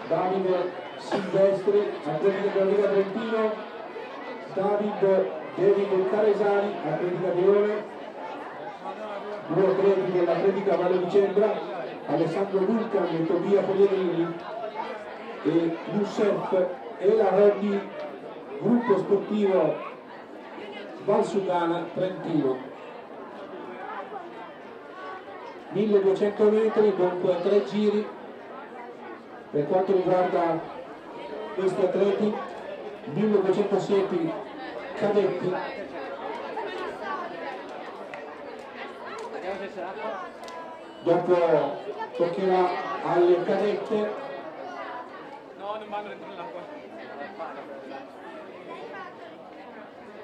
Davide Silvestri, Atletica della Lega Trentino, David Caresani, Atletica di Lione, due atleti dell'Atletica Valle di Cembra, Alessandro Vulcan e Tobia Polierini, e Youssef Ela Roddi, gruppo sportivo Valsugana Trentino. 1200 metri, dunque 3 giri per quanto riguarda questi atleti. 1207 cadetti, dopo toccherà alle cadette,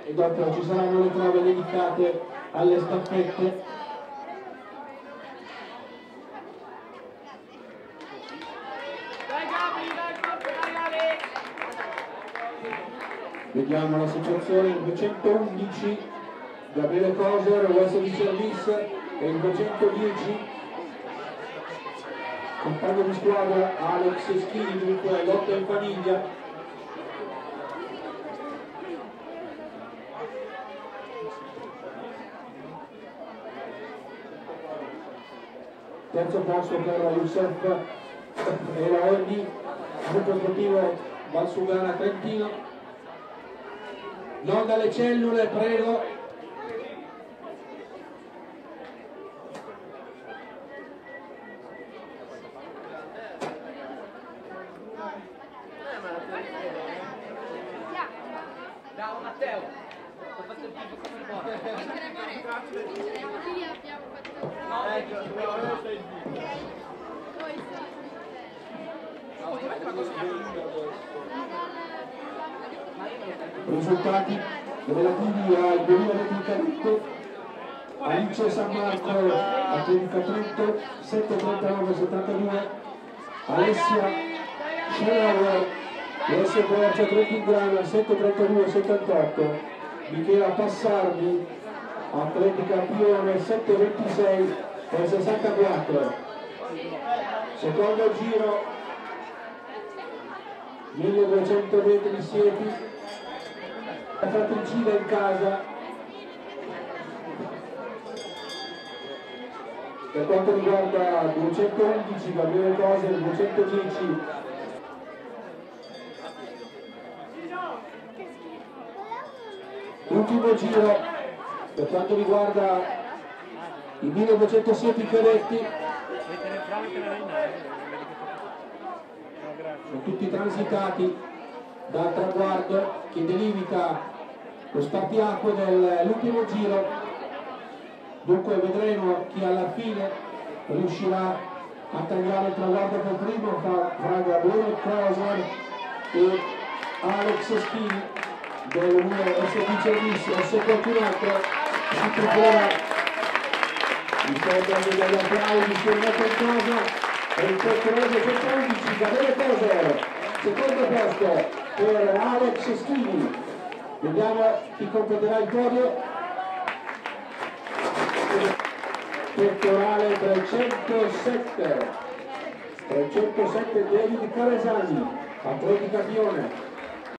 e dopo ci saranno le prove dedicate alle staffette. Vediamo la situazione: il 211 Gabriele Coser, US di Service, e il 210 compagno di squadra Alex Schini, dunque lotta in famiglia. Terzo posto per Youssef Ela Roddi, gruppo sportivo Valsugana Trentino. Non dalle cellule, prego. Ciao Matteo. Ho fatto il tipo come buono. Risultati relativi al 2023: Alice San Marco, Atletica Trento, 7:39,72, Alessia Schenauer, US Borgia Trentingrana, 7:32,78, Michela Passardi, Atletica Pione, 7:26,64. Secondo giro, 1200 metri sieti, la Fratricida in casa. Per quanto riguarda 211 Gabriele Coser, 210 ultimo giro. Per quanto riguarda i 1207 cadetti, sono tutti transitati dal traguardo che delimita lo spartiacque dell'ultimo giro. Dunque vedremo chi alla fine riuscirà a tagliare il traguardo per primo fra Gabriele Coser e Alex Schini dell'USP Service. E se qualcun altro si procura mi sto dando degli applausi sul metro in casa, e il cortoroso 111 Gabriele Coser, secondo posto per Alex Schini. Vediamo chi completerà il podio. Pettorale 307 David Caresani, Atletica Pione.